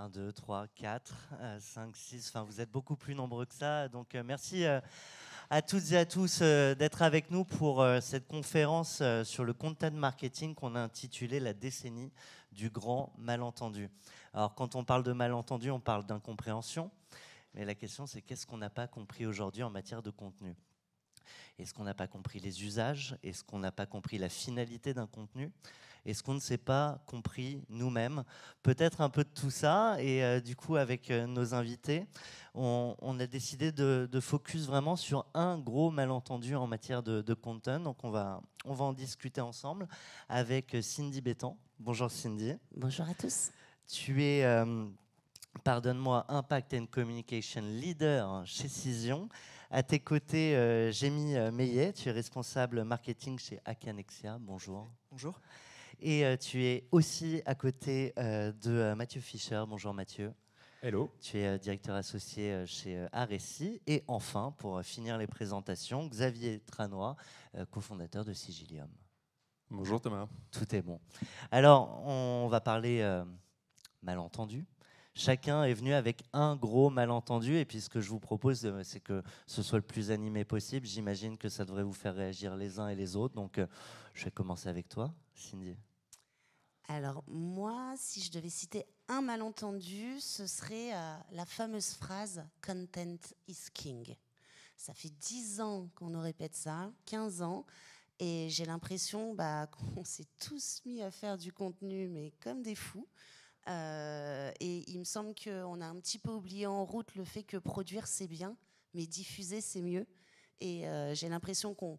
1, 2, 3, 4, 5, 6. Enfin, vous êtes beaucoup plus nombreux que ça. Donc, merci à toutes et à tous d'être avec nous pour cette conférence sur le content marketing qu'on a intitulée La décennie du grand malentendu. Alors, quand on parle de malentendu, on parle d'incompréhension. Mais la question, c'est qu'est-ce qu'on n'a pas compris aujourd'hui en matière de contenu ? Est-ce qu'on n'a pas compris les usages? Est-ce qu'on n'a pas compris la finalité d'un contenu? Est-ce qu'on ne s'est pas compris nous-mêmes? Peut-être un peu de tout ça. Et du coup, avec nos invités, on a décidé de focus vraiment sur un gros malentendu en matière de content. Donc, on va en discuter ensemble avec Cindy Bétan. Bonjour Cindy. Bonjour à tous. Tu es, pardonne-moi, Impact and Communication Leader chez Cision. À tes côtés, Jémy Meillet, tu es responsable marketing chez Acanexia. Bonjour. Bonjour. Et tu es aussi à côté de Mathieu Fischer. Bonjour Mathieu. Hello. Tu es directeur associé chez Aressi. Et enfin, pour finir les présentations, Xavier Tranois, cofondateur de Sigilium. Bonjour Thomas. Tout est bon. Alors, on va parler malentendu. Chacun est venu avec un gros malentendu. Et puis, ce que je vous propose, c'est que ce soit le plus animé possible. J'imagine que ça devrait vous faire réagir les uns et les autres. Donc, je vais commencer avec toi, Cindy. Alors, moi, si je devais citer un malentendu, ce serait la fameuse phrase « Content is king ». Ça fait 10 ans qu'on nous répète ça, 15 ans. Et j'ai l'impression qu'on s'est tous mis à faire du contenu, mais comme des fous. Et il me semble qu'on a un petit peu oublié en route le fait que produire, c'est bien, mais diffuser, c'est mieux. Et j'ai l'impression qu'on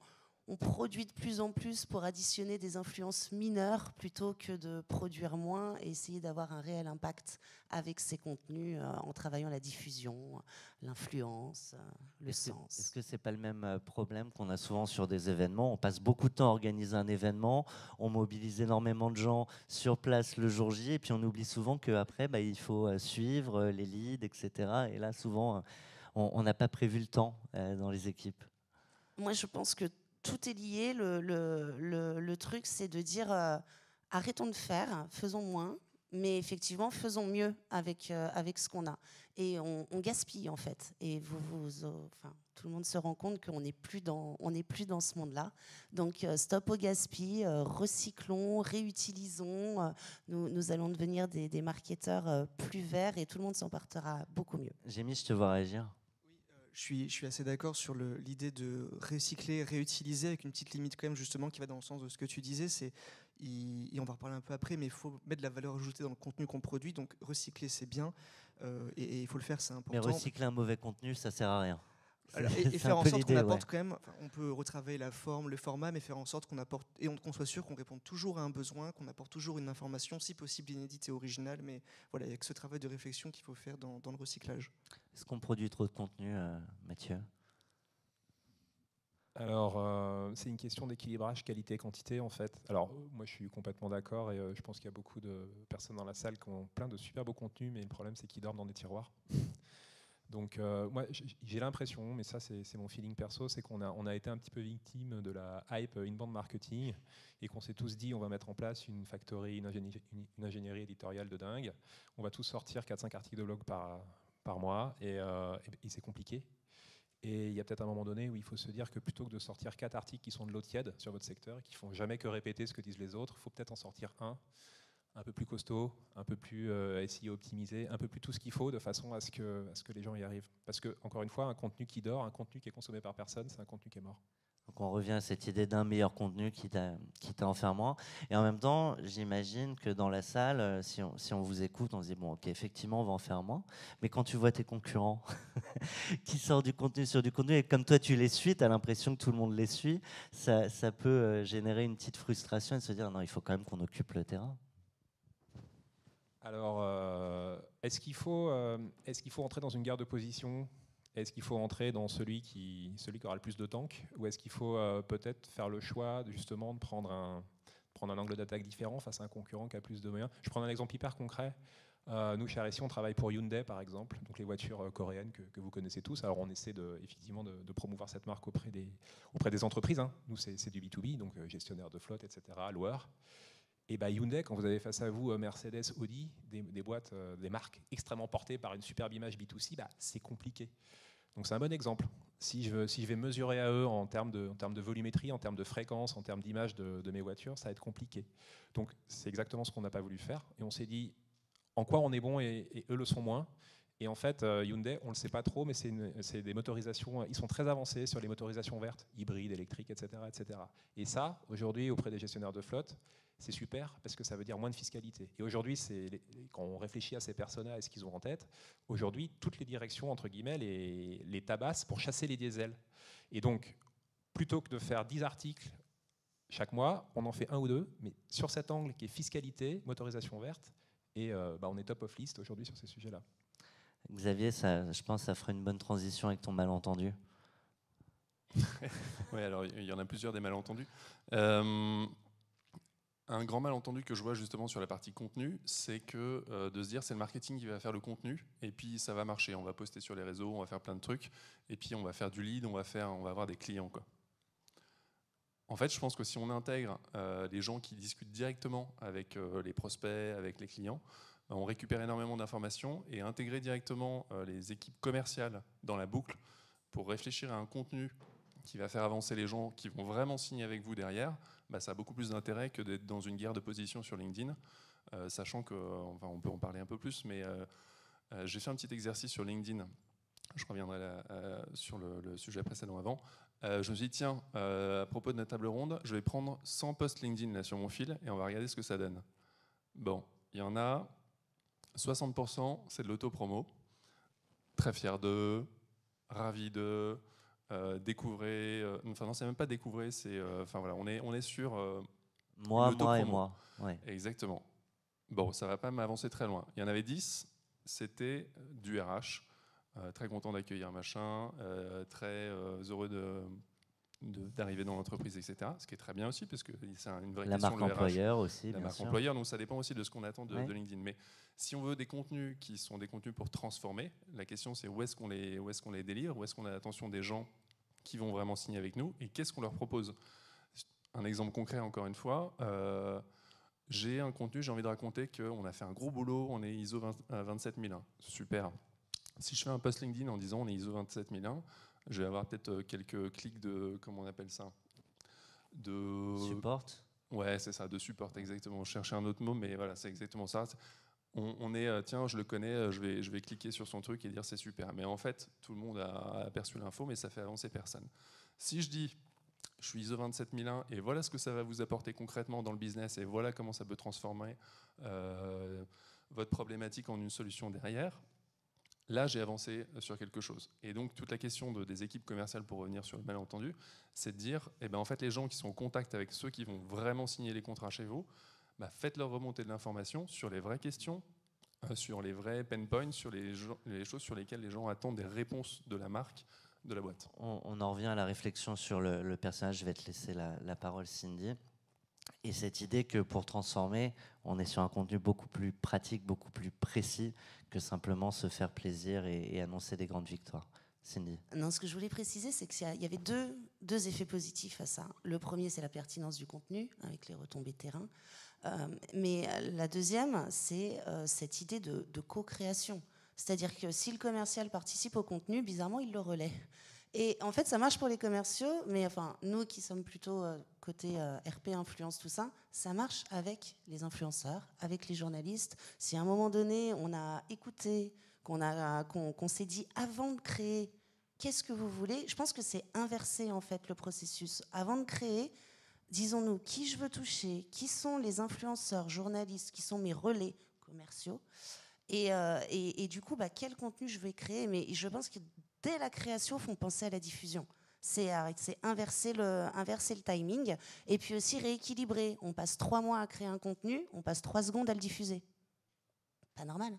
produit de plus en plus pour additionner des influences mineures plutôt que de produire moins et essayer d'avoir un réel impact avec ces contenus en travaillant la diffusion, l'influence, le sens. Est-ce que c'est pas le même problème qu'on a souvent sur des événements? On passe beaucoup de temps à organiser un événement, on mobilise énormément de gens sur place le jour J, et puis on oublie souvent qu'après, il faut suivre les leads, etc. Et là, souvent, on n'a pas prévu le temps dans les équipes. Moi, je pense que tout est lié. Le truc, c'est de dire arrêtons de faire, faisons moins, mais effectivement, faisons mieux avec ce qu'on a. Et on gaspille, en fait. Et tout le monde se rend compte qu'on n'est plus dans ce monde-là. Donc, stop au gaspille, recyclons, réutilisons. Nous allons devenir des marketeurs plus verts et tout le monde s'en portera beaucoup mieux. Jémy, je te vois réagir. Je suis assez d'accord sur l'idée de recycler, réutiliser, avec une petite limite quand même justement qui va dans le sens de ce que tu disais. Et on va en reparler un peu après, mais il faut mettre de la valeur ajoutée dans le contenu qu'on produit. Donc recycler, c'est bien, et il faut le faire, c'est important. Mais recycler un mauvais contenu, ça sert à rien. Et faire en sorte qu'on apporte quand même, on peut retravailler la forme, le format, mais faire en sorte qu'on apporte, et qu'on soit sûr qu'on réponde toujours à un besoin, qu'on apporte toujours une information, si possible inédite et originale. Mais voilà, il n'y a que ce travail de réflexion qu'il faut faire dans le recyclage. Est-ce qu'on produit trop de contenu, Mathieu? Alors, c'est une question d'équilibrage qualité-quantité en fait. Alors, moi je suis complètement d'accord et je pense qu'il y a beaucoup de personnes dans la salle qui ont plein de super beaux contenus, mais le problème c'est qu'ils dorment dans des tiroirs. Donc, moi j'ai l'impression, mais ça c'est mon feeling perso, c'est qu'on a été un petit peu victime de la hype inbound marketing et qu'on s'est tous dit on va mettre en place une factory, une ingénierie éditoriale de dingue. On va tous sortir 4-5 articles de blog par mois et c'est compliqué. Et il y a peut-être un moment donné où il faut se dire que plutôt que de sortir 4 articles qui sont de l'eau tiède sur votre secteur et qui font jamais que répéter ce que disent les autres, il faut peut-être en sortir un peu plus costaud, un peu plus SEO optimisé, un peu plus tout ce qu'il faut de façon à ce que les gens y arrivent. Parce que, encore une fois, un contenu qui dort, un contenu qui est consommé par personne, c'est un contenu qui est mort. Donc on revient à cette idée d'un meilleur contenu qui t'a en faire moins. Et en même temps, j'imagine que dans la salle, si on vous écoute, on se dit, bon, ok, effectivement, on va en faire moins. Mais quand tu vois tes concurrents qui sortent du contenu sur du contenu, et comme toi, tu les suis, tu as l'impression que tout le monde les suit, ça peut générer une petite frustration et se dire, non, il faut quand même qu'on occupe le terrain. Alors, est-ce qu'il faut entrer dans une guerre de position? Est-ce qu'il faut entrer dans celui qui aura le plus de tanks? Ou est-ce qu'il faut peut-être faire le choix justement de prendre un angle d'attaque différent face à un concurrent qui a plus de moyens? Je prends un exemple hyper concret. Nous, chez Aressi, on travaille pour Hyundai, par exemple, donc les voitures coréennes que vous connaissez tous. Alors, on essaie effectivement de promouvoir cette marque auprès des entreprises. Hein. Nous, c'est du B2B, donc gestionnaire de flotte, etc., loueur. Et Hyundai, quand vous avez face à vous Mercedes, Audi, des boîtes, des marques extrêmement portées par une superbe image B2C, c'est compliqué. Donc c'est un bon exemple. Si je vais mesurer à eux en termes de volumétrie, en termes de fréquence, en termes d'image de mes voitures, ça va être compliqué. Donc c'est exactement ce qu'on n'a pas voulu faire. Et on s'est dit en quoi on est bon et eux le sont moins. Et en fait, Hyundai, on ne le sait pas trop, mais c'est des motorisations, ils sont très avancés sur les motorisations vertes, hybrides, électriques, etc., etc. Et ça, aujourd'hui, auprès des gestionnaires de flotte, c'est super parce que ça veut dire moins de fiscalité. Et aujourd'hui, quand on réfléchit à ces personas et ce qu'ils ont en tête, aujourd'hui, toutes les directions, entre guillemets, les tabassent pour chasser les diesels. Et donc, plutôt que de faire 10 articles chaque mois, on en fait 1 ou 2, mais sur cet angle qui est fiscalité, motorisation verte, et on est top of list aujourd'hui sur ces sujets-là. Xavier, je pense que ça ferait une bonne transition avec ton malentendu. Oui, alors il y en a plusieurs des malentendus. Un grand malentendu que je vois justement sur la partie contenu, c'est que de se dire c'est le marketing qui va faire le contenu et puis ça va marcher. On va poster sur les réseaux, on va faire plein de trucs et puis on va faire du lead, on va avoir des clients, quoi. En fait, je pense que si on intègre les gens qui discutent directement avec les prospects, avec les clients, on récupère énormément d'informations et intégrer directement les équipes commerciales dans la boucle pour réfléchir à un contenu qui va faire avancer les gens qui vont vraiment signer avec vous derrière, ça a beaucoup plus d'intérêt que d'être dans une guerre de position sur LinkedIn, sachant que, on peut en parler un peu plus, mais j'ai fait un petit exercice sur LinkedIn. Je reviendrai sur le sujet précédent avant. Je me suis dit, tiens, à propos de notre table ronde, je vais prendre 100 posts LinkedIn là, sur mon fil et on va regarder ce que ça donne. Bon, il y en a 60%, c'est de l'auto-promo. Très fier d'eux, ravi d'eux, découvrez. Enfin, non, c'est même pas découvrir, c'est. Enfin, voilà, on est sur. Moi et moi. Ouais. Exactement. Bon, ça va pas m'avancer très loin. Il y en avait 10, c'était du RH. Très content d'accueillir machin, très heureux d'arriver dans l'entreprise, etc. Ce qui est très bien aussi, parce que c'est une vraie la question. La marque employeur aussi, la marque sûr. employeur, donc ça dépend aussi de ce qu'on attend de LinkedIn. Mais si on veut des contenus qui sont des contenus pour transformer, la question c'est où est-ce qu'on les délivre, où est-ce qu'on a l'attention des gens qui vont vraiment signer avec nous, et qu'est-ce qu'on leur propose. Un exemple concret, encore une fois, j'ai un contenu, j'ai envie de raconter qu'on a fait un gros boulot, on est ISO 27001. Super. Si je fais un post LinkedIn en disant on est ISO 27001, je vais avoir peut-être quelques clics de, comment on appelle ça, de support. Ouais, c'est ça, de support, exactement. Je cherchais un autre mot, mais voilà, c'est exactement ça. On est, tiens, je le connais, je vais cliquer sur son truc et dire c'est super. Mais en fait, tout le monde a aperçu l'info, mais ça fait avancer personne. Si je dis je suis ISO 27001 et voilà ce que ça va vous apporter concrètement dans le business et voilà comment ça peut transformer votre problématique en une solution derrière, là, j'ai avancé sur quelque chose. Et donc, toute la question des équipes commerciales, pour revenir sur le malentendu, c'est de dire, en fait, les gens qui sont en contact avec ceux qui vont vraiment signer les contrats chez vous, faites-leur remonter de l'information sur les vraies questions, sur les vrais pain points, sur les choses sur lesquelles les gens attendent des réponses de la marque, de la boîte. On en revient à la réflexion sur le personnage. Je vais te laisser la parole, Cindy. Et cette idée que pour transformer, on est sur un contenu beaucoup plus pratique, beaucoup plus précis que simplement se faire plaisir et annoncer des grandes victoires. Cindy. Non, ce que je voulais préciser, c'est qu'il y avait deux effets positifs à ça. Le premier, c'est la pertinence du contenu, avec les retombées terrain. Mais la deuxième, c'est cette idée de co-création. C'est-à-dire que si le commercial participe au contenu, bizarrement, il le relaie. Et en fait, ça marche pour les commerciaux, mais enfin, nous qui sommes plutôt côté RP, influence, tout ça, ça marche avec les influenceurs, avec les journalistes. Si à un moment donné, on a écouté, qu'on s'est dit avant de créer, qu'est-ce que vous voulez ? Je pense que c'est inverser en fait le processus. Avant de créer, disons-nous qui je veux toucher, qui sont les influenceurs, journalistes, qui sont mes relais commerciaux, et du coup, quel contenu je vais créer. Mais je pense que dès la création, il faut penser à la diffusion. C'est inverser le timing, et puis aussi rééquilibrer. On passe 3 mois à créer un contenu, on passe 3 secondes à le diffuser. Pas normal.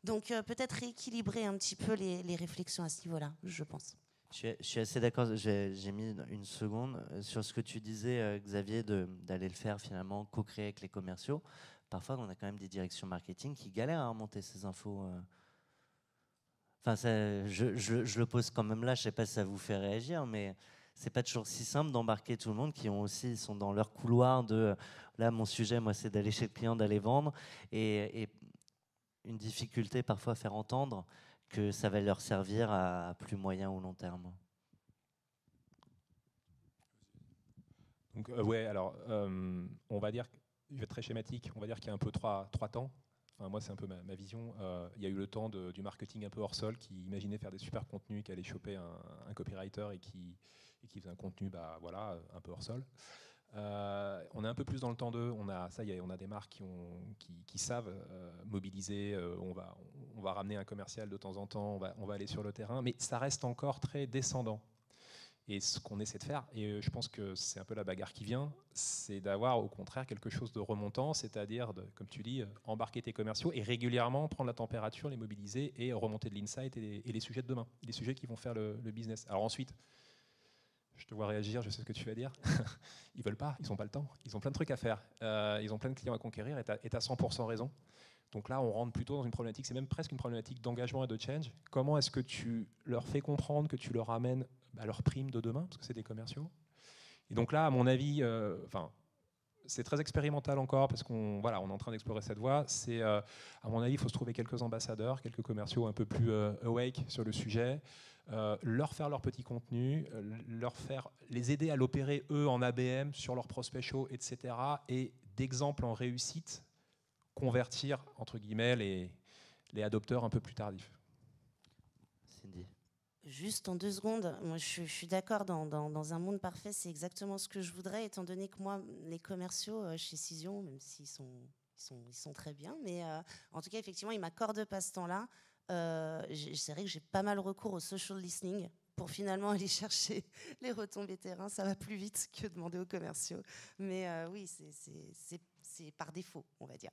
Donc peut-être rééquilibrer un petit peu les réflexions à ce niveau-là, je pense. Je suis assez d'accord, j'ai mis une seconde sur ce que tu disais, Xavier, d'aller le faire finalement, co-créer avec les commerciaux. Parfois, on a quand même des directions marketing qui galèrent à remonter ces infos. Enfin, je le pose quand même là, je ne sais pas si ça vous fait réagir, mais c'est pas toujours si simple d'embarquer tout le monde qui sont dans leur couloir de là mon sujet moi c'est d'aller chez le client, d'aller vendre et une difficulté parfois à faire entendre que ça va leur servir à plus moyen ou long terme. Donc ouais, alors on va dire, je vais être très schématique, on va dire qu'il y a un peu trois temps. Enfin, moi, c'est un peu ma vision. Il y a eu le temps du marketing un peu hors sol qui imaginait faire des super contenus, qui allait choper un copywriter et qui faisait un contenu voilà, un peu hors sol. On est un peu plus dans le temps 2. On a des marques qui savent mobiliser. On va ramener un commercial de temps en temps. On va aller sur le terrain. Mais ça reste encore très descendant. Et ce qu'on essaie de faire, et je pense que c'est un peu la bagarre qui vient, c'est d'avoir au contraire quelque chose de remontant, c'est-à-dire, comme tu dis, embarquer tes commerciaux et régulièrement prendre la température, les mobiliser et remonter de l'insight et les sujets de demain, les sujets qui vont faire le business. Alors ensuite, je te vois réagir, je sais ce que tu vas dire. Ils veulent pas, ils n'ont pas le temps, ils ont plein de trucs à faire, ils ont plein de clients à conquérir et tu as 100% raison. Donc là, on rentre plutôt dans une problématique, c'est même presque une problématique d'engagement et de change. Comment est-ce que tu leur fais comprendre que tu leur amènes à leur prime de demain, parce que c'est des commerciaux. Et donc là, à mon avis, c'est très expérimental encore, parce on est en train d'explorer cette voie. À mon avis, il faut se trouver quelques ambassadeurs, quelques commerciaux un peu plus awake sur le sujet, leur faire leur petit contenu, les aider à l'opérer, eux, en ABM, sur leurs prospects chauds, etc. Et d'exemple en réussite, convertir, entre guillemets, les adopteurs un peu plus tardifs. Cindy. Juste en 2 secondes, moi je suis d'accord, dans un monde parfait, c'est exactement ce que je voudrais, étant donné que moi, les commerciaux chez Cision, même s'ils sont très bien, mais en tout cas, effectivement, ils m'accordent pas ce temps-là. C'est vrai que j'ai pas mal recours au social listening pour finalement aller chercher les retombées terrain. Ça va plus vite que demander aux commerciaux. Mais oui, c'est par défaut, on va dire.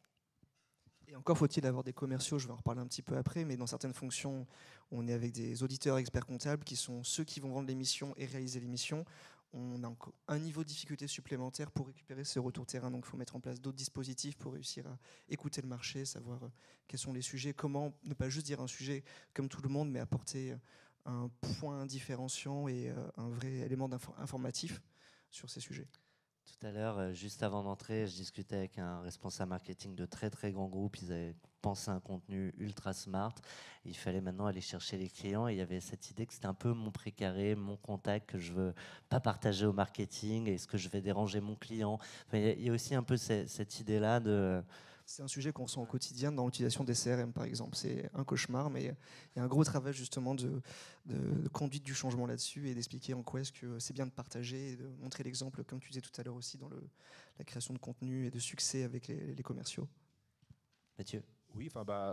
Et encore faut-il avoir des commerciaux, je vais en reparler un petit peu après, mais dans certaines fonctions, on est avec des auditeurs experts comptables qui sont ceux qui vont vendre l'émission et réaliser l'émission. On a un niveau de difficulté supplémentaire pour récupérer ces retours terrain, donc il faut mettre en place d'autres dispositifs pour réussir à écouter le marché, savoir quels sont les sujets, comment ne pas juste dire un sujet comme tout le monde, mais apporter un point différenciant et un vrai élément informatif sur ces sujets. Tout à l'heure, juste avant d'entrer, je discutais avec un responsable marketing de très très grand groupe. Ils avaient pensé un contenu ultra smart. Il fallait maintenant aller chercher les clients. Et il y avait cette idée que c'était un peu mon précaré, mon contact que je veux pas partager au marketing. Est-ce que je vais déranger mon client? Enfin, il y a aussi un peu cette idée-là de... C'est un sujet qu'on ressent au quotidien dans l'utilisation des CRM, par exemple. C'est un cauchemar, mais il y a un gros travail justement de conduite du changement là-dessus et d'expliquer en quoi est-ce que c'est bien de partager et de montrer l'exemple, comme tu disais tout à l'heure aussi, dans la création de contenu et de succès avec les commerciaux. Mathieu? Oui,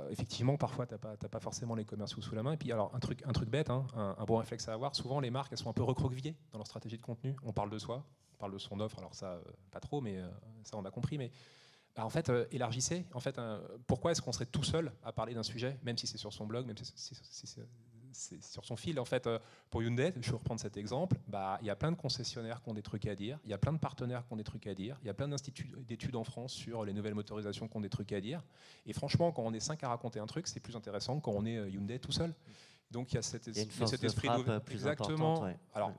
effectivement, parfois, tu n'as pas forcément les commerciaux sous la main. Et puis, alors, un truc bête, hein, un bon réflexe à avoir, souvent, les marques, elles sont un peu recroquevillées dans leur stratégie de contenu. On parle de soi, on parle de son offre, alors ça, pas trop, mais ça, on a compris. Mais en fait, élargissez. En fait, pourquoi est-ce qu'on serait tout seul à parler d'un sujet, même si c'est sur son blog, même si c'est sur son fil. En fait, pour Hyundai, je vais reprendre cet exemple, il y a plein de concessionnaires qui ont des trucs à dire, il y a plein de partenaires qui ont des trucs à dire, il y a plein d'instituts d'études en France sur les nouvelles motorisations qui ont des trucs à dire. Et franchement, quand on est 5 à raconter un truc, c'est plus intéressant que quand on est Hyundai tout seul. Donc il y a cet esprit d'ouverture. Exactement. Ouais. Alors,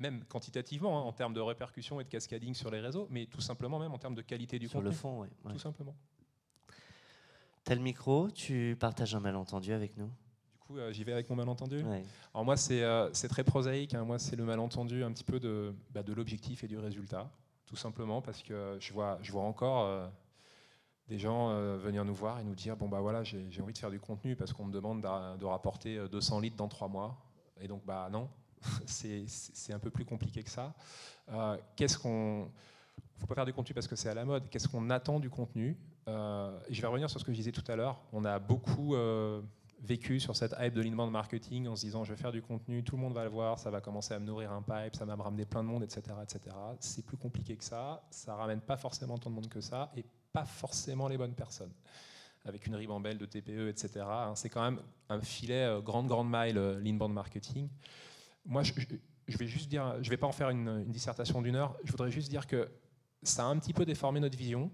même quantitativement, hein, en termes de répercussion et de cascading sur les réseaux, mais tout simplement même en termes de qualité du contenu. Sur le fond, oui. Tout simplement. T'as le micro, tu partages un malentendu avec nous? Du coup, j'y vais avec mon malentendu. Ouais. Alors moi, c'est très prosaïque. Hein. Moi, c'est le malentendu un petit peu de l'objectif et du résultat, tout simplement parce que je vois encore des gens venir nous voir et nous dire j'ai envie de faire du contenu parce qu'on me demande de rapporter 200 litres dans 3 mois. Et donc, non. C'est un peu plus compliqué que ça. Il ne faut pas faire du contenu parce que c'est à la mode. Qu'est-ce qu'on attend du contenu? Je vais revenir sur ce que je disais tout à l'heure. On a beaucoup vécu sur cette hype de l'inbound marketing en se disant je vais faire du contenu, tout le monde va le voir, ça va commencer à me nourrir un pipe, ça va me ramener plein de monde, etc. etc. C'est plus compliqué que ça. Ça ne ramène pas forcément tant de monde que ça et pas forcément les bonnes personnes. Avec une ribambelle de TPE, etc. C'est quand même un filet grande mile, l'inbound marketing. Moi, je vais juste dire, je ne vais pas en faire une dissertation d'1 heure, je voudrais juste dire que ça a un petit peu déformé notre vision,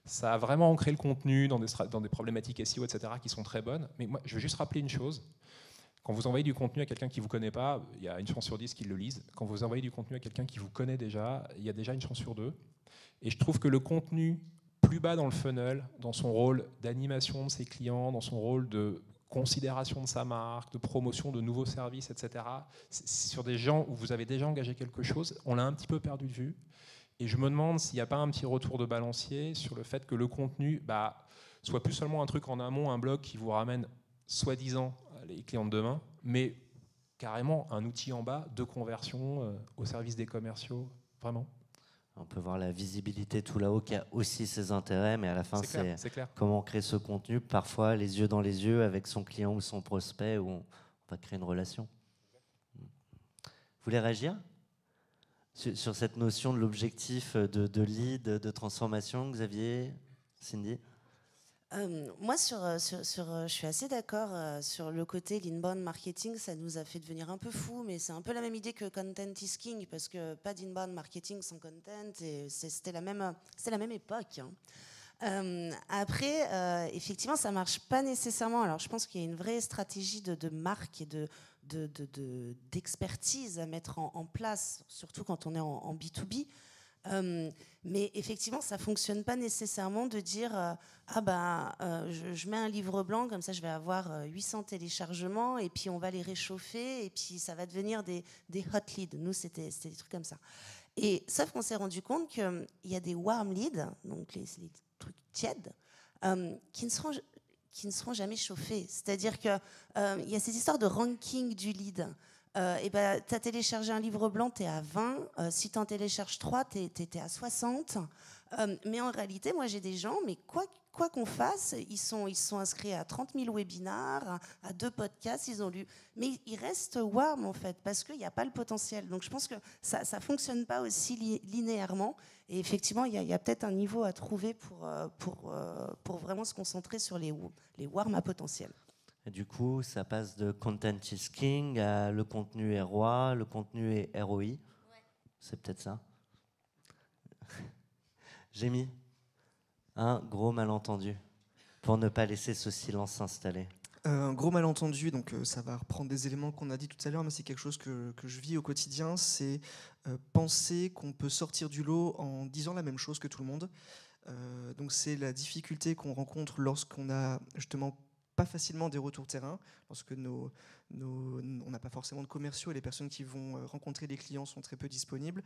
ça a vraiment ancré le contenu dans des problématiques SEO, etc., qui sont très bonnes, mais moi, je veux juste rappeler une chose, Quand vous envoyez du contenu à quelqu'un qui ne vous connaît pas, il y a une chance sur 10 qu'il le lise. Quand vous envoyez du contenu à quelqu'un qui vous connaît déjà, il y a déjà une chance sur 2. Et je trouve que le contenu plus bas dans le funnel, dans son rôle d'animation de ses clients, dans son rôle de considération de sa marque, de promotion de nouveaux services, etc., sur des gens où vous avez déjà engagé quelque chose, on l'a un petit peu perdu de vue. Et je me demande s'il n'y a pas un petit retour de balancier sur le fait que le contenu soit plus seulement un truc en amont, un blog qui vous ramène soi-disant les clients de demain, mais carrément un outil en bas de conversion au service des commerciaux, vraiment. On peut voir la visibilité tout là-haut qui a aussi ses intérêts, mais à la fin, c'est clair. Comment on crée ce contenu, parfois les yeux dans les yeux avec son client ou son prospect, où on va créer une relation. Vous voulez réagir sur cette notion de l'objectif de lead, de transformation, Xavier, Cindy? Moi, je suis assez d'accord sur le côté l'inbound marketing. Ça nous a fait devenir un peu fou, mais c'est un peu la même idée que content is king, parce que pas d'inbound marketing sans content, et c'était la même époque. Après, effectivement, ça marche pas nécessairement. Alors, je pense qu'il y a une vraie stratégie de marque et d'expertise à mettre en place, surtout quand on est en B2B. Mais effectivement, ça fonctionne pas nécessairement de dire je mets un livre blanc, comme ça je vais avoir 800 téléchargements et puis on va les réchauffer et puis ça va devenir des hot leads. Nous, c'était des trucs comme ça. Et sauf qu'on s'est rendu compte qu'il y a des warm leads, donc les trucs tièdes, qui ne seront jamais chauffés. C'est-à-dire qu'il y a cette histoire de ranking du lead. Tu as téléchargé un livre blanc, tu es à 20. Si tu en télécharges 3, tu es à 60. Mais en réalité, moi, j'ai des gens, mais quoi qu'on fasse, ils sont inscrits à 30 000 webinars, à 2 podcasts, ils ont lu. Mais ils restent warm, en fait, parce qu'il n'y a pas le potentiel. Donc, je pense que ça ne fonctionne pas aussi linéairement. Et effectivement, il y a peut-être un niveau à trouver pour vraiment se concentrer sur les warm à potentiel. Et du coup, ça passe de content is king à le contenu est roi, le contenu est ROI. Ouais. C'est peut-être ça. J'ai mis un gros malentendu pour ne pas laisser ce silence s'installer. Un gros malentendu, donc ça va reprendre des éléments qu'on a dit tout à l'heure, mais c'est quelque chose que je vis au quotidien, c'est penser qu'on peut sortir du lot en disant la même chose que tout le monde. Donc c'est la difficulté qu'on rencontre lorsqu'on a justement pas facilement des retours terrain, lorsque on n'a pas forcément de commerciaux et les personnes qui vont rencontrer les clients sont très peu disponibles.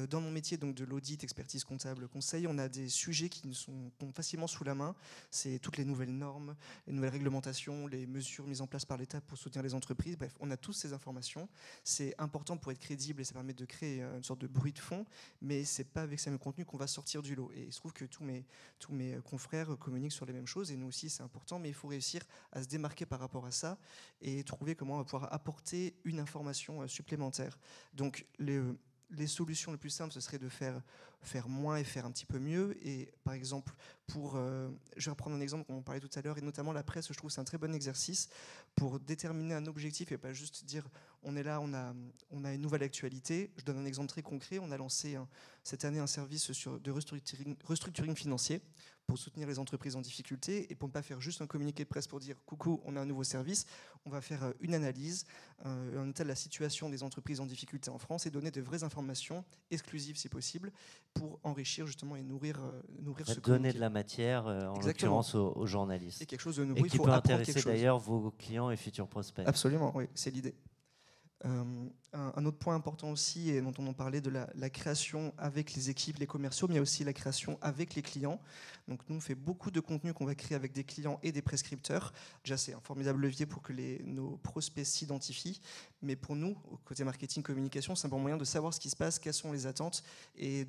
Dans mon métier donc de l'audit, expertise comptable, conseil, on a des sujets qui nous tombent facilement sous la main. C'est toutes les nouvelles normes, les nouvelles réglementations, les mesures mises en place par l'État pour soutenir les entreprises. Bref, on a tous ces informations. C'est important pour être crédible et ça permet de créer une sorte de bruit de fond, mais c'est pas avec ces mêmes contenus qu'on va sortir du lot. Et il se trouve que tous mes confrères communiquent sur les mêmes choses et nous aussi c'est important, mais il faut réussir à se démarquer par rapport à ça et trouver comment on va pouvoir apporter une information supplémentaire. Donc les solutions les plus simples, ce serait de faire moins et faire un petit peu mieux. Et par exemple, je vais reprendre un exemple qu'on parlait tout à l'heure, et notamment la presse, je trouve que c'est un très bon exercice pour déterminer un objectif et pas juste dire on est là, on a une nouvelle actualité. Je donne un exemple très concret. On a lancé cette année un service de restructuring financier pour soutenir les entreprises en difficulté et pour ne pas faire juste un communiqué de presse pour dire coucou, on a un nouveau service. On va faire une analyse, un état de la situation des entreprises en difficulté en France et donner de vraies informations exclusives si possible pour enrichir justement et nourrir ce donner de la matière, en l'occurrence aux journalistes. Et quelque chose de nouveau. Et qui peut intéresser d'ailleurs vos clients et futurs prospects. Absolument, oui, c'est l'idée. Un autre point important aussi, et dont on en parlait, de la création avec les équipes, les commerciaux, mais aussi la création avec les clients. Donc nous, on fait beaucoup de contenu qu'on va créer avec des clients et des prescripteurs. Déjà, c'est un formidable levier pour que nos prospects s'identifient. Mais pour nous, au côté marketing, communication, c'est un bon moyen de savoir ce qui se passe, quelles sont les attentes, et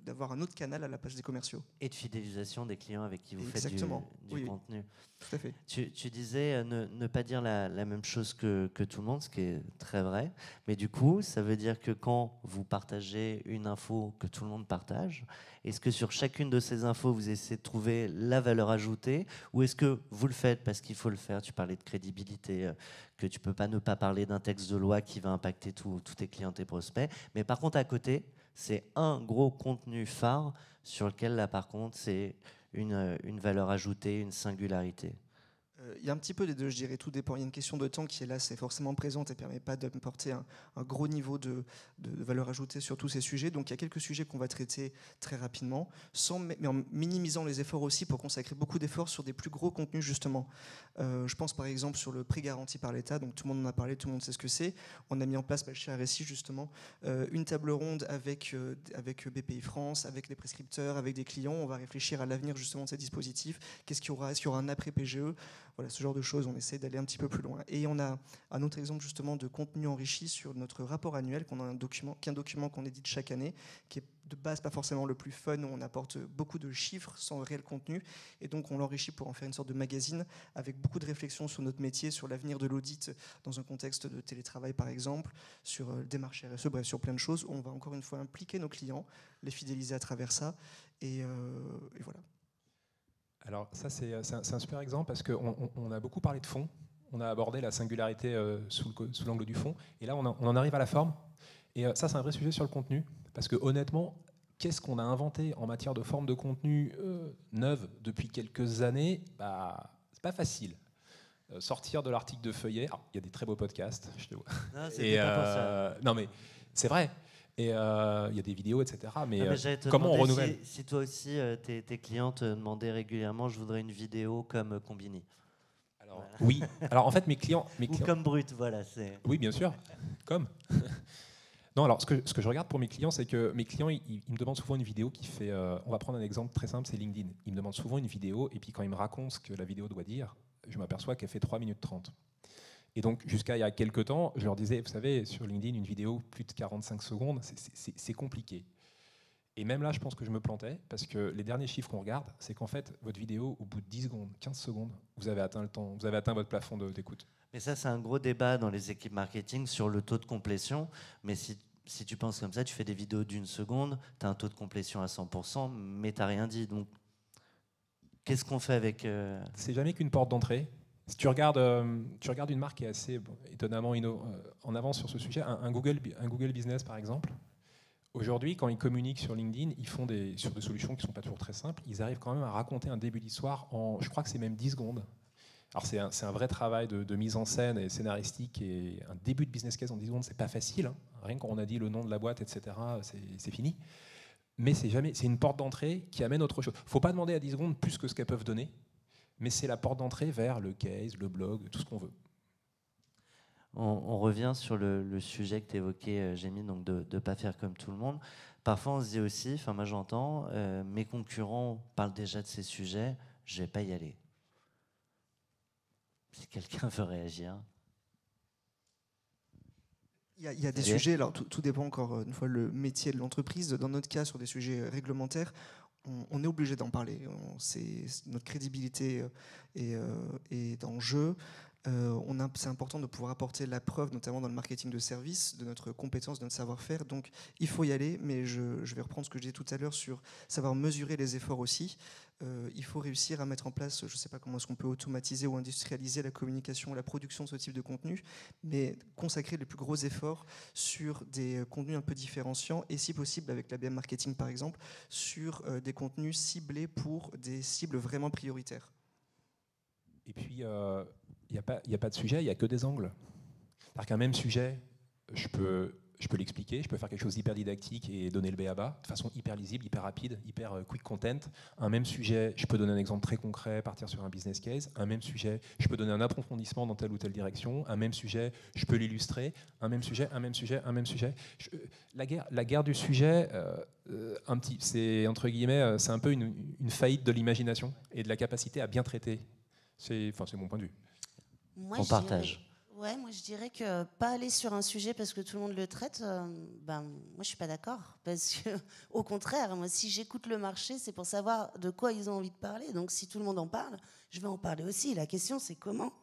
d'avoir un autre canal à la place des commerciaux. Et de fidélisation des clients avec qui vous Exactement. faites du contenu. Tout à fait. Tu disais ne pas dire la même chose que tout le monde, ce qui est très vrai. Mais du coup, ça veut dire que quand vous partagez une info que tout le monde partage, est-ce que sur chacune de ces infos, vous essayez de trouver la valeur ajoutée, ou est-ce que vous le faites parce qu'il faut le faire? Tu parlais de crédibilité, que tu ne peux pas ne pas parler d'un texte de loi qui va impacter tous tes clients, tes prospects. Mais par contre, à côté, c'est un gros contenu phare sur lequel, là, par contre, c'est une valeur ajoutée, une singularité. Il y a un petit peu des deux, je dirais, tout dépend. Il y a une question de temps qui est là, c'est forcément présente et ne permet pas de porter un gros niveau de valeur ajoutée sur tous ces sujets. Donc il y a quelques sujets qu'on va traiter très rapidement, mais en minimisant les efforts aussi pour consacrer beaucoup d'efforts sur des plus gros contenus justement. Je pense par exemple sur le prêt garanti par l'État, donc tout le monde en a parlé, tout le monde sait ce que c'est. On a mis en place chez RSI justement une table ronde avec BPI France, avec les prescripteurs, avec des clients. On va réfléchir à l'avenir justement de ces dispositifs. Qu'est-ce qu'il y aura? Est-ce qu'il y aura un après PGE? Voilà, ce genre de choses, on essaie d'aller un petit peu plus loin. Et on a un autre exemple justement de contenu enrichi sur notre rapport annuel, qui est un document qu'on édite chaque année, qui est de base pas forcément le plus fun, où on apporte beaucoup de chiffres sans réel contenu, et donc on l'enrichit pour en faire une sorte de magazine, avec beaucoup de réflexions sur notre métier, sur l'avenir de l'audit dans un contexte de télétravail par exemple, sur le démarche RSE, bref, sur plein de choses, où on va encore une fois impliquer nos clients, les fidéliser à travers ça, et voilà. Alors ça, c'est un super exemple parce qu'on a beaucoup parlé de fond. On a abordé la singularité sous l'angle du fond. Et là, on en arrive à la forme. Et ça, c'est un vrai sujet sur le contenu. Parce que honnêtement, qu'est-ce qu'on a inventé en matière de forme de contenu neuve depuis quelques années? C'est pas facile. Sortir de l'article de Feuillet. Il y a des très beaux podcasts. Je te vois. Non, c'était pas pour ça. Non, mais c'est vrai. Et il y a des vidéos, etc. Mais, comment on renouvelle si toi aussi, tes clients te demandaient régulièrement, je voudrais une vidéo comme Combini. Alors, voilà. Oui. Alors en fait, mes clients... Ou comme Brut, voilà. Oui, bien sûr. Comme. Non, alors ce que je regarde pour mes clients, c'est que mes clients, ils me demandent souvent une vidéo qui fait... on va prendre un exemple très simple, c'est LinkedIn. Ils me demandent souvent une vidéo, et puis quand ils me racontent ce que la vidéo doit dire, je m'aperçois qu'elle fait 3 minutes 30. Et donc, jusqu'à il y a quelques temps, je leur disais, vous savez, sur LinkedIn, une vidéo, plus de 45 secondes, c'est compliqué. Et même là, je pense que je me plantais, parce que les derniers chiffres qu'on regarde, c'est qu'en fait, votre vidéo, au bout de 10 secondes, 15 secondes, vous avez atteint le temps, vous avez atteint votre plafond d'écoute. Mais ça, c'est un gros débat dans les équipes marketing sur le taux de complétion. Mais si tu penses comme ça, tu fais des vidéos d'une seconde, tu as un taux de complétion à 100%, mais tu n'as rien dit. Donc, qu'est-ce qu'on fait avec... C'est jamais qu'une porte d'entrée. Si tu regardes une marque qui est assez étonnamment en avance sur ce sujet, un Google Business par exemple, aujourd'hui quand ils communiquent sur LinkedIn, ils font sur des solutions qui ne sont pas toujours très simples, ils arrivent quand même à raconter un début d'histoire en, je crois que c'est même 10 secondes. Alors c'est un vrai travail de mise en scène et scénaristique, et un début de business case en 10 secondes, c'est pas facile, hein. Rien quand on a dit le nom de la boîte, etc., c'est fini. Mais c'est une porte d'entrée qui amène autre chose. Il ne faut pas demander à 10 secondes plus que ce qu'elles peuvent donner, mais c'est la porte d'entrée vers le case, le blog, tout ce qu'on veut. On revient sur le sujet que tu évoquais, Jémy, donc de ne pas faire comme tout le monde. Parfois, on se dit aussi, enfin moi j'entends, mes concurrents parlent déjà de ces sujets, je ne vais pas y aller. Si quelqu'un veut réagir. Il y a des sujets, alors tout dépend encore une fois le métier de l'entreprise. Dans notre cas, sur des sujets réglementaires, on est obligé d'en parler. Notre crédibilité est en jeu. C'est important de pouvoir apporter la preuve, notamment dans le marketing de service, de notre compétence, de notre savoir-faire. Donc il faut y aller, mais je vais reprendre ce que je disais tout à l'heure sur savoir mesurer les efforts aussi. Il faut réussir à mettre en place, je ne sais pas comment est-ce qu'on peut automatiser ou industrialiser la communication, la production de ce type de contenu, mais consacrer les plus gros efforts sur des contenus un peu différenciants et si possible avec l'ABM Marketing par exemple, sur des contenus ciblés pour des cibles vraiment prioritaires. Et puis, il n'y a pas de sujet, il n'y a que des angles. C'est-à-dire qu'un même sujet, je peux l'expliquer, je peux faire quelque chose d'hyper didactique et donner le b.a.-ba de façon hyper lisible, hyper rapide, hyper quick content. Un même sujet, je peux donner un exemple très concret, partir sur un business case. Un même sujet, je peux donner un approfondissement dans telle ou telle direction. Un même sujet, je peux l'illustrer. Un même sujet. La guerre du sujet, c'est entre guillemets, c'est un peu une faillite de l'imagination et de la capacité à bien traiter. C'est mon point de vue. On partage. Moi je dirais que pas aller sur un sujet parce que tout le monde le traite, moi je suis pas d'accord. Parce que au contraire, moi si j'écoute le marché, c'est pour savoir de quoi ils ont envie de parler. Donc si tout le monde en parle, je vais en parler aussi. La question c'est comment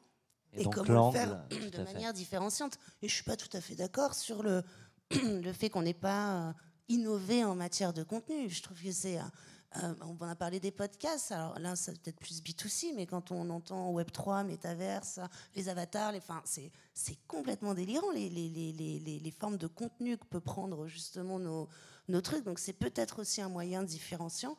et donc, comment le faire de manière différenciante. Et je suis pas tout à fait d'accord sur le fait qu'on n'ait pas innové en matière de contenu. Je trouve que c'est on a parlé des podcasts, alors là c'est peut-être plus B2C, mais quand on entend Web3, Metaverse, les avatars, c'est complètement délirant les formes de contenu que peut prendre justement nos trucs, donc c'est peut-être aussi un moyen différenciant.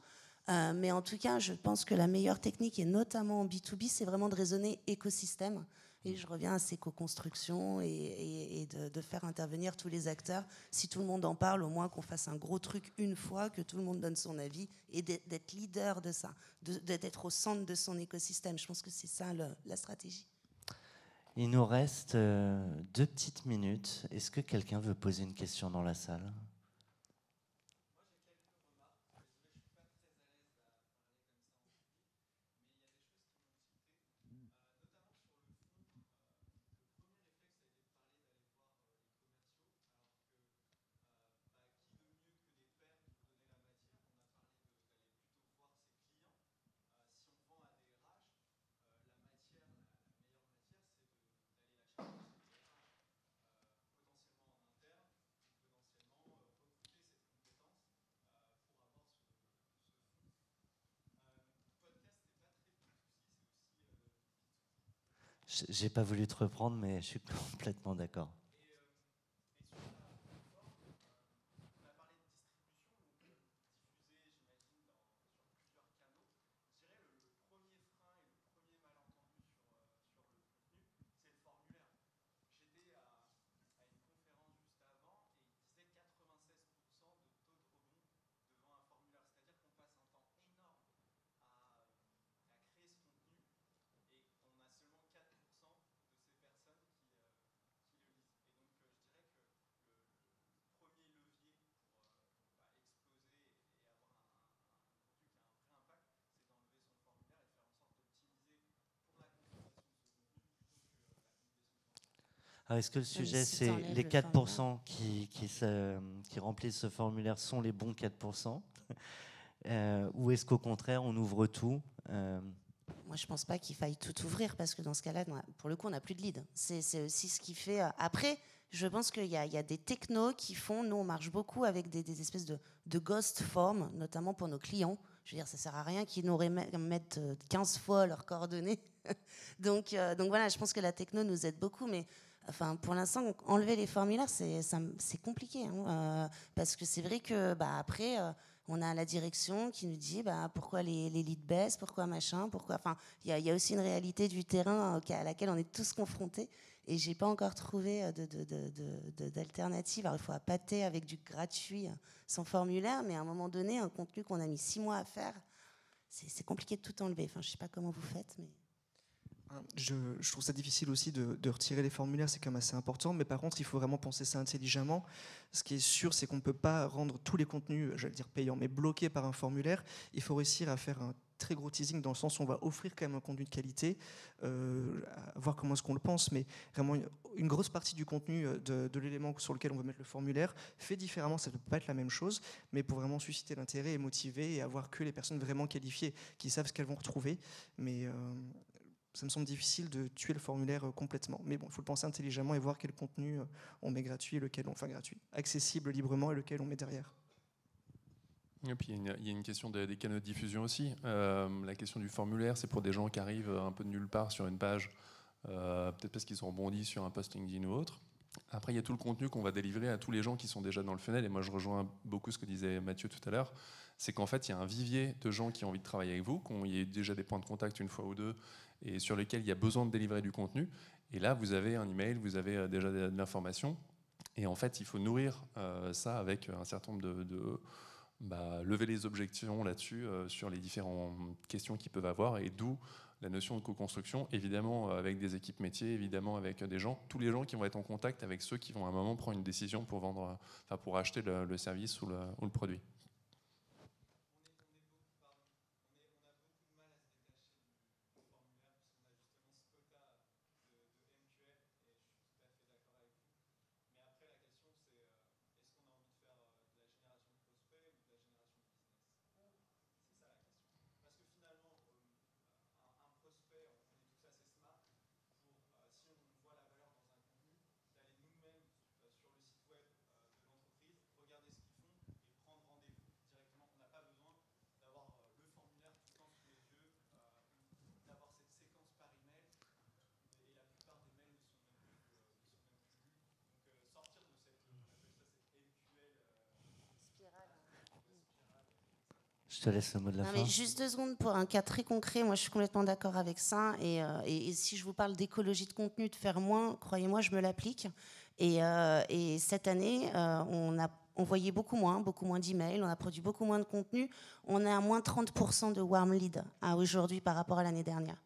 Mais en tout cas, je pense que la meilleure technique, et notamment en B2B, c'est vraiment de raisonner écosystème. Et je reviens à ces co-constructions et de faire intervenir tous les acteurs. Si tout le monde en parle, au moins qu'on fasse un gros truc une fois, que tout le monde donne son avis et d'être leader de ça, d'être au centre de son écosystème. Je pense que c'est ça la stratégie. Il nous reste 2 petites minutes. Est-ce que quelqu'un veut poser une question dans la salle ? J'ai pas voulu te reprendre, mais je suis complètement d'accord. Alors, est-ce que le sujet, c'est les 4% qui remplissent ce formulaire sont les bons 4% ou est-ce qu'au contraire, on ouvre tout Moi, je ne pense pas qu'il faille tout ouvrir parce que dans ce cas-là, pour le coup, on n'a plus de lead. C'est aussi ce qui fait... Après, je pense qu'il y a des technos qui font... Nous, on marche beaucoup avec des espèces de ghost forms, notamment pour nos clients. Je veux dire, ça ne sert à rien qu'ils nous mettent 15 fois leurs coordonnées. donc voilà, je pense que la techno nous aide beaucoup, mais... Enfin, pour l'instant, enlever les formulaires, c'est compliqué. Hein, parce que c'est vrai que après, on a la direction qui nous dit pourquoi les leads baissent, pourquoi machin, pourquoi. Enfin, il y a aussi une réalité du terrain à laquelle on est tous confrontés. Et j'ai pas encore trouvé d'alternative. Alors, il faut appâter avec du gratuit sans formulaire, mais à un moment donné, un contenu qu'on a mis 6 mois à faire, c'est compliqué de tout enlever. Enfin, je sais pas comment vous faites, mais. Je trouve ça difficile aussi de retirer les formulaires, c'est quand même assez important, mais par contre il faut vraiment penser ça intelligemment. Ce qui est sûr, c'est qu'on ne peut pas rendre tous les contenus, j'allais dire payants, mais bloqués par un formulaire. Il faut réussir à faire un très gros teasing dans le sens où on va offrir quand même un contenu de qualité, à voir comment est-ce qu'on le pense, mais vraiment une grosse partie du contenu de l'élément sur lequel on veut mettre le formulaire fait différemment, ça ne peut pas être la même chose, mais pour vraiment susciter l'intérêt et motiver et avoir que les personnes vraiment qualifiées qui savent ce qu'elles vont retrouver. Mais ça me semble difficile de tuer le formulaire complètement. Mais bon, il faut le penser intelligemment et voir quel contenu on met gratuit et lequel gratuit, accessible librement et lequel on met derrière. Et puis il y a une question des canaux de diffusion aussi. La question du formulaire, c'est pour des gens qui arrivent un peu de nulle part sur une page, peut-être parce qu'ils sont rebondis sur un post LinkedIn ou autre. Après, il y a tout le contenu qu'on va délivrer à tous les gens qui sont déjà dans le funnel. Et moi, je rejoins beaucoup ce que disait Mathieu tout à l'heure. C'est qu'en fait, il y a un vivier de gens qui ont envie de travailler avec vous, qu'il y ait déjà des points de contact une fois ou deux, et sur lesquels il y a besoin de délivrer du contenu. Et là, vous avez un email, vous avez déjà de l'information. Et en fait, il faut nourrir ça avec un certain nombre de lever les objections là-dessus, sur les différentes questions qu'ils peuvent avoir, et d'où la notion de co-construction, évidemment avec des équipes métiers, évidemment avec des gens, tous les gens qui vont être en contact avec ceux qui vont à un moment prendre une décision pour vendre, pour acheter le service ou le produit. Je te laisse le mot de la Non, fin. mais juste 2 secondes pour un cas très concret. Moi, je suis complètement d'accord avec ça. Et si je vous parle d'écologie de contenu, de faire moins, croyez-moi, je me l'applique. Et cette année, on a envoyé beaucoup moins d'emails, on a produit beaucoup moins de contenu. On est à moins 30% de warm lead à aujourd'hui par rapport à l'année dernière.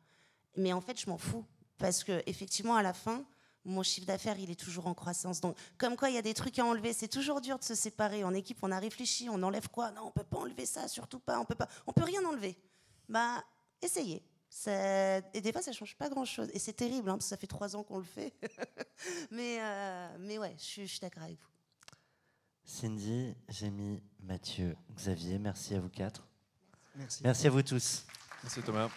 Mais en fait, je m'en fous. Parce qu'effectivement, à la fin, mon chiffre d'affaires, il est toujours en croissance. Donc, comme quoi, il y a des trucs à enlever. C'est toujours dur de se séparer. En équipe, on a réfléchi. On enlève quoi? Non, on peut pas enlever ça, surtout pas. On peut rien enlever. Bah, essayez. Et des fois, ça change pas grand-chose. Et c'est terrible, hein, parce que ça fait 3 ans qu'on le fait. mais ouais, je suis d'accord avec vous. Cindy, Jémy, Mathieu, Xavier, merci à vous 4. Merci. Merci à vous tous. Merci Thomas.